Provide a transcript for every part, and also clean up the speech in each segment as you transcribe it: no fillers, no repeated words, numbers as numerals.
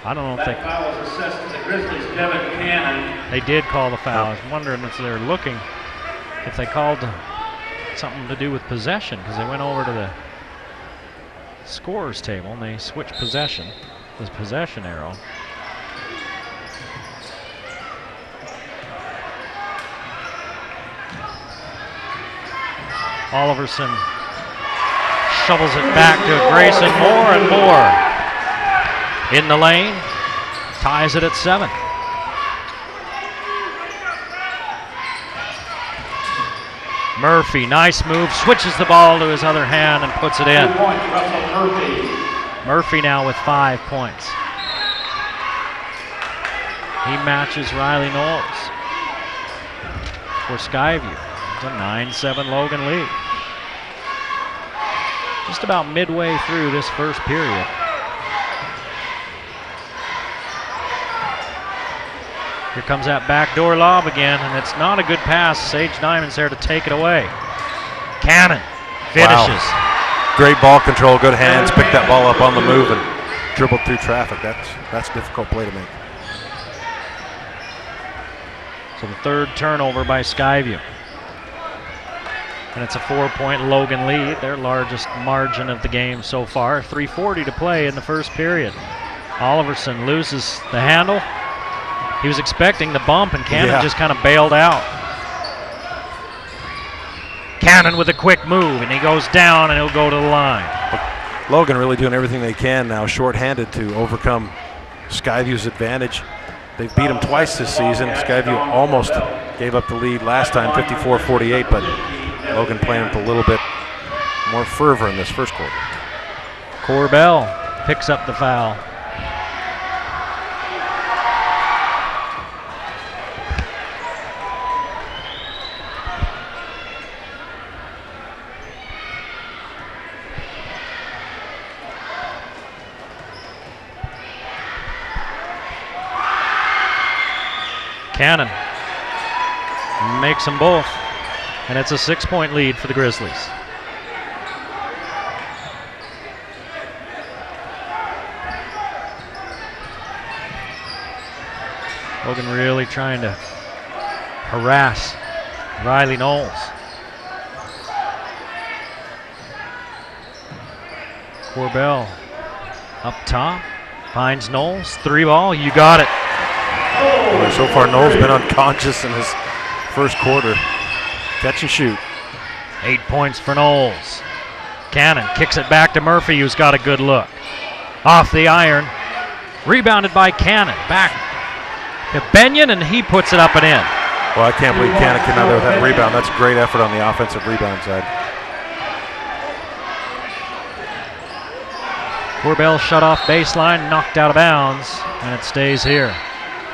I don't know if foul was assessed to the Grizzlies, Devin Cannon. they did call the foul. I was wondering if they're looking, if they called something to do with possession, because they went over to the scorer's table and they switched possession, this possession arrow. Oliverson shovels it back to Grayson more and more. In the lane, ties it at 7. Murphy, nice move, switches the ball to his other hand and puts it in. 2 points, Russell Murphy. Murphy now with 5 points. He matches Riley Knowles for Skyview. It's a 9-7 Logan lead. Just about midway through this first period. Here comes that backdoor lob again, and it's not a good pass. Sage Diamond's there to take it away. Cannon finishes. Wow. Great ball control, good hands, picked that ball up on the move and dribbled through traffic. That's a difficult play to make. So the third turnover by Skyview. And it's a 4-point Logan lead, their largest margin of the game so far. 3:40 to play in the first period. Oliverson loses the handle. He was expecting the bump, and Cannon just kind of bailed out. Cannon with a quick move, and he goes down, and he'll go to the line. Logan really doing everything they can now, shorthanded, to overcome Skyview's advantage. They've beat him twice this season. Skyview almost gave up the lead last time, 54-48, but Logan playing with a little bit more fervor in this first quarter. Corbell picks up the foul. Cannon makes them both, and it's a 6-point lead for the Grizzlies. Logan really trying to harass Riley Knowles. Corbell up top, finds Knowles, 3-ball, you got it. Boy, so far Knowles been unconscious in his first quarter. Catch and shoot. 8 points for Knowles. Cannon kicks it back to Murphy, who's got a good look. Off the iron, rebounded by Cannon. Back to Benyon, and he puts it up and in. Well, I can't believe Cannon came out there with that rebound. That's great effort on the offensive rebound side. Corbell shut off baseline, knocked out of bounds, and it stays here.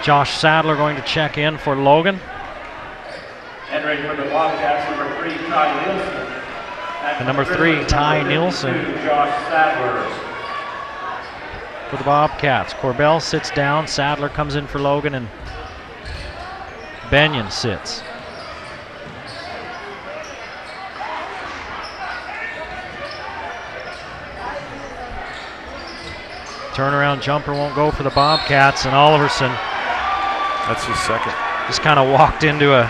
Josh Sadler going to check in for Logan. Entering for the Bobcats, number 3, Ty Nielsen. And number 3, Ty Nielsen. Josh Sadler. For the Bobcats, Corbell sits down, Sadler comes in for Logan, and Benyon sits. Turnaround jumper won't go for the Bobcats, and Oliverson. That's his second. Just kind of walked into a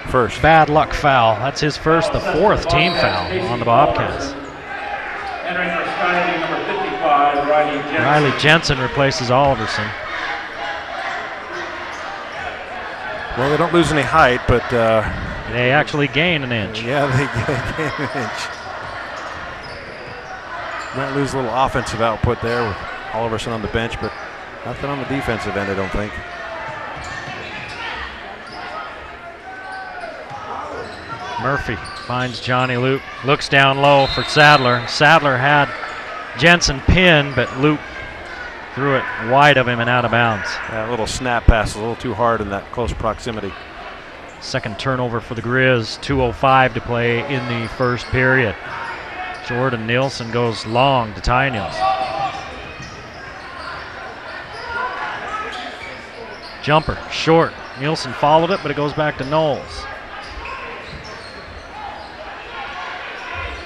first bad luck foul. That's his first, the 4th team foul on the Bobcats. Entering for Skyview, number 55, Riley Jensen. Riley Jensen replaces Oliverson. Well, they don't lose any height, but they actually gain an inch. Yeah, they gain an inch. Might lose a little offensive output there with Oliverson on the bench, but nothing on the defensive end, I don't think. Murphy finds Johnny Luke, looks down low for Sadler. Sadler had Jensen pinned, but Luke threw it wide of him and out of bounds. That little snap pass a little too hard in that close proximity. Second turnover for the Grizz, 2:05 to play in the first period. Jordan Nielsen goes long to Ty Nielsen. Jumper, short. Nielsen followed it, but it goes back to Knowles.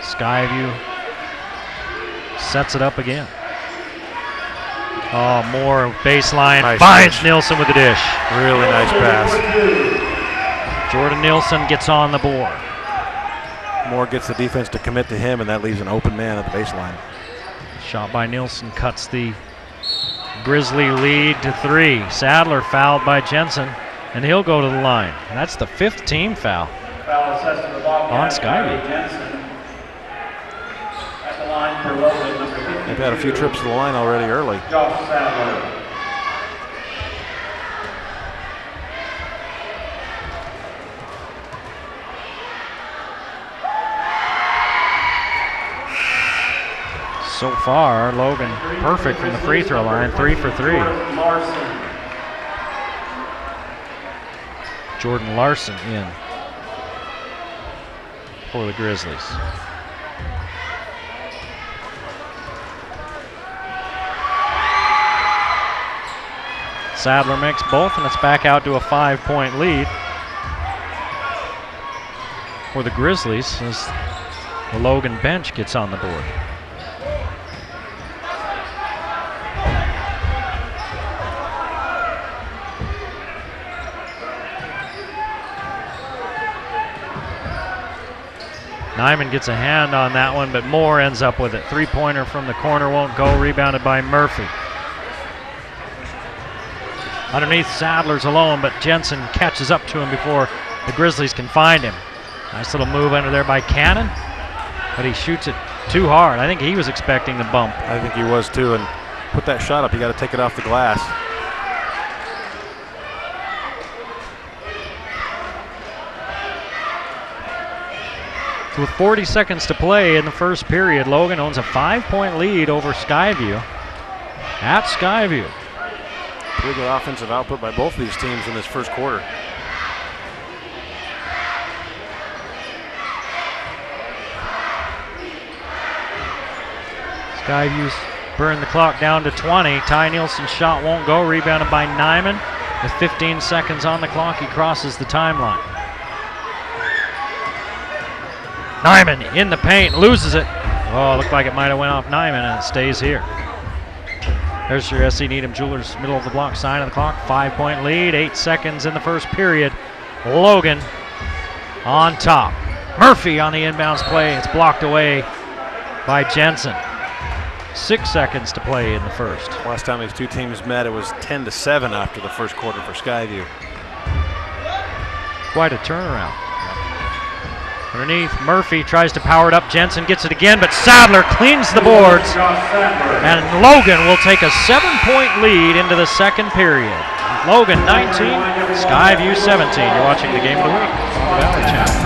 Skyview sets it up again. Oh, Moore baseline, Nice finds dish. Nielsen with the dish. Really nice pass. Jordan Nielsen gets on the board. Moore gets the defense to commit to him, and that leaves an open man at the baseline. Shot by Nielsen cuts the Grizzly lead to 3. Sadler fouled by Jensen, and he'll go to the line. And that's the 5th team foul Foul assessed to the Bobcats. on Skyview. Jensen. At the line for Logan, number 52. They've had a few trips to the line already early. Josh Sadler. So far, Logan perfect from the free throw line, 3 for 3. Jordan Larson in for the Grizzlies. Sadler makes both, and it's back out to a 5-point lead for the Grizzlies as the Logan bench gets on the board. Nyman gets a hand on that one, but Moore ends up with it. 3-pointer from the corner won't go, rebounded by Murphy. Underneath, Sadler's alone, but Jensen catches up to him before the Grizzlies can find him. Nice little move under there by Cannon, but he shoots it too hard. I think he was expecting the bump. I think he was too, and put that shot up, you got to take it off the glass. With 40 seconds to play in the first period, Logan owns a 5-point lead over Skyview at Skyview. Pretty good offensive output by both of these teams in this first quarter. Skyview's burned the clock down to 20. Ty Nielsen's shot won't go, rebounded by Nyman. With 15 seconds on the clock, he crosses the timeline. Nyman in the paint, loses it. Oh, looked like it might have went off Nyman, and it stays here. There's your SC Needham Jewelers middle of the block sign of the clock. 5-point lead, 8 seconds in the first period. Logan on top. Murphy on the inbounds play. It's blocked away by Jensen. 6 seconds to play in the first. Last time these two teams met, it was 10-7 after the first quarter for Skyview. Quite a turnaround. Underneath, Murphy tries to power it up. Jensen gets it again, but Sadler cleans the boards. And Logan will take a 7-point lead into the second period. Logan 19, Skyview 17. You're watching the game of the week on the Valley Channel.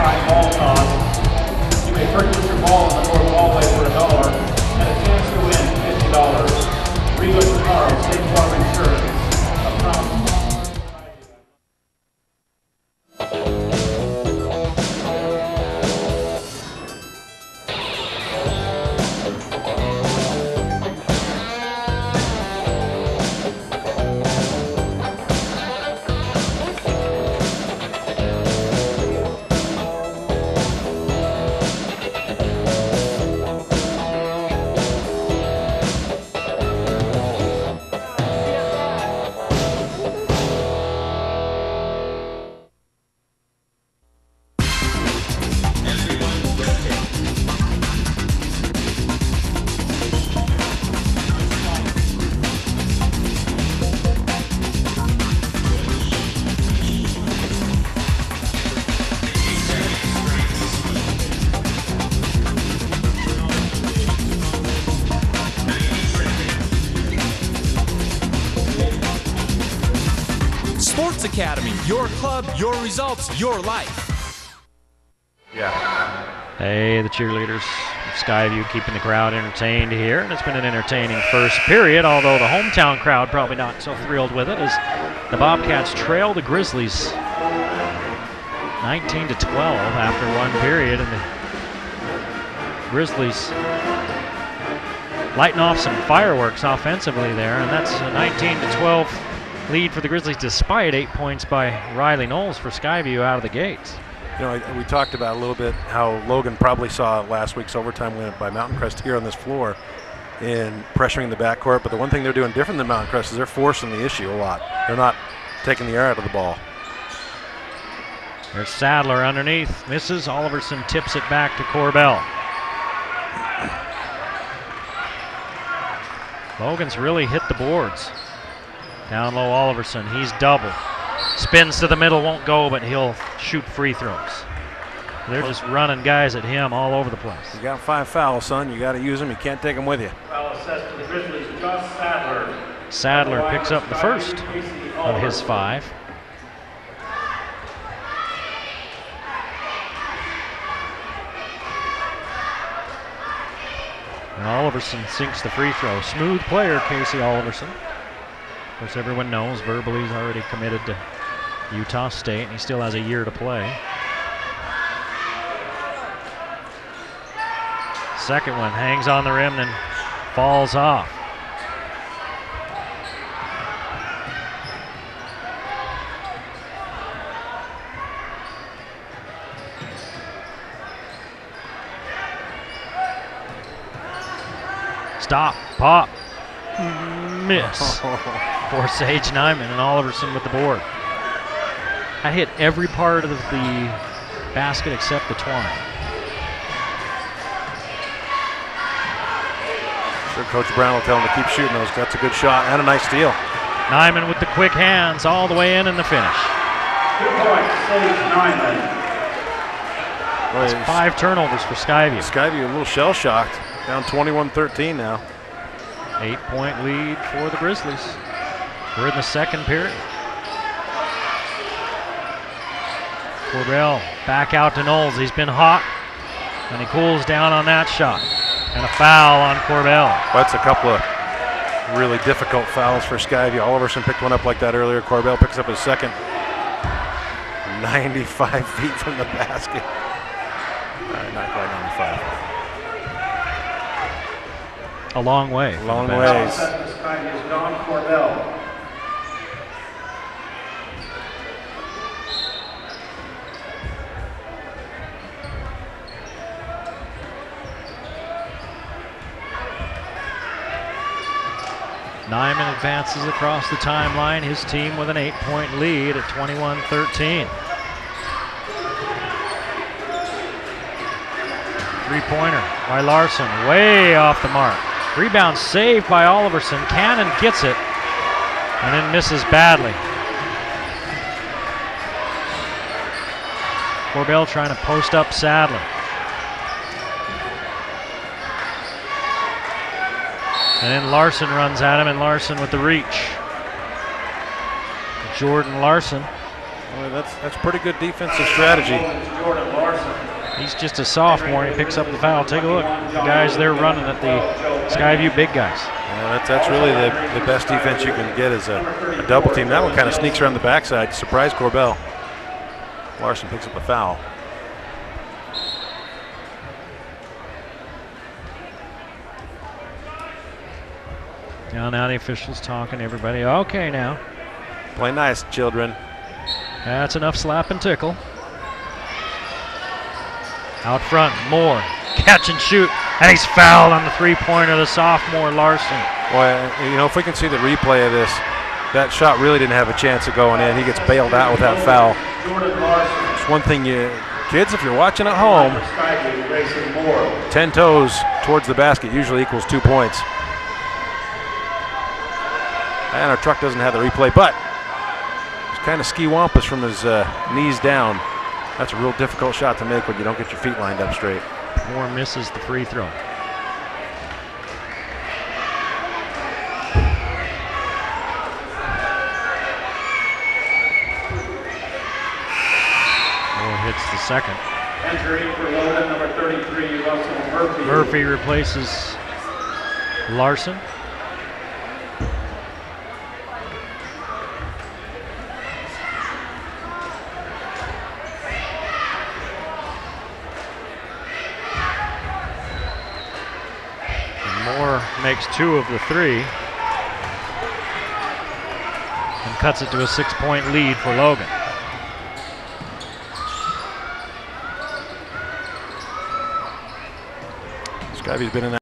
You may purchase your ball in the North Hallway for $1 and a chance to win $50. Regal Tomorrow, State Farm Insurance. Academy, your club, your results, your life. Yeah. Hey, the cheerleaders of Skyview keeping the crowd entertained here. And it's been an entertaining first period, although the hometown crowd probably not so thrilled with it as the Bobcats trail the Grizzlies 19-12 after one period. And the Grizzlies lighting off some fireworks offensively there. And that's a 19-12 lead for the Grizzlies despite 8 points by Riley Knowles for Skyview out of the gates. You know, we talked about a little bit how Logan probably saw last week's overtime win by Mountain Crest here on this floor. in pressuring the backcourt, but the one thing they're doing different than Mountain Crest is they're forcing the issue a lot. They're not taking the air out of the ball. There's Sadler underneath, misses. Oliverson tips it back to Corbell. Logan's really hit the boards. Down low, Oliverson, he's doubled. Spins to the middle, won't go, but he'll shoot free throws. They're just running guys at him all over the place. You got 5 fouls, son. You got to use them. You can't take them with you. Foul assessed to the Grizzlies, Josh Sadler. Sadler picks up the first of his 5. And Oliverson sinks the free throw. Smooth player, Casey Oliverson. Of course, everyone knows verbally he's already committed to Utah State, and he still has a year to play. Second one hangs on the rim and falls off. Stop, pop, miss for Sage Nyman, and Oliverson with the board. I hit every part of the basket except the twine. Sure, Coach Brown will tell him to keep shooting those. That's a good shot and a nice steal. Nyman with the quick hands all the way in and the finish. 2 points, Sage Nyman. That's 5 turnovers for Skyview. Skyview a little shell-shocked. Down 21-13 now. 8-point lead for the Grizzlies. We're in the second period. Corbell back out to Knowles. He's been hot, and he cools down on that shot. And a foul on Corbell. That's a couple of really difficult fouls for Skyview. Oliverson picked one up like that earlier. Corbell picks up his second. 95 feet from the basket. Not quite 95. A long way. Long ways. Skyview's Don Corbell. Nyman advances across the timeline. His team with an 8-point lead at 21-13. Three-pointer by Larson, way off the mark. Rebound saved by Oliverson. Cannon gets it and then misses badly. Corbell trying to post up Sadler. And then Larson runs at him, and Larson with the reach. Jordan Larson. Well, that's pretty good defensive strategy. Jordan Larson. He's just a sophomore. He picks up the foul. Take a look. The guys they're running at the Skyview big guys. Yeah, that's really the best defense you can get is a double team. That one kind of sneaks around the backside. Surprise Corbell. Larson picks up a foul. Now the officials talking to everybody. Okay, now. Play nice, children. That's enough slap and tickle. Out front, Moore. Catch and shoot. And he's fouled on the three-pointer, the sophomore Larson. Boy, you know, if we can see the replay of this, that shot really didn't have a chance of going in. He gets bailed out with that foul. It's one thing kids, if you're watching at home, 10 toes towards the basket usually equals 2 points. And our truck doesn't have the replay, but he's kind of ski-wampus from his knees down. That's a real difficult shot to make when you don't get your feet lined up straight. Moore misses the free throw. Moore hits the second. Entering for Logan, number 33, Russell Murphy. Murphy replaces Larson. Moore makes 2 of the 3 and cuts it to a 6-point lead for Logan. Skyvy's been in that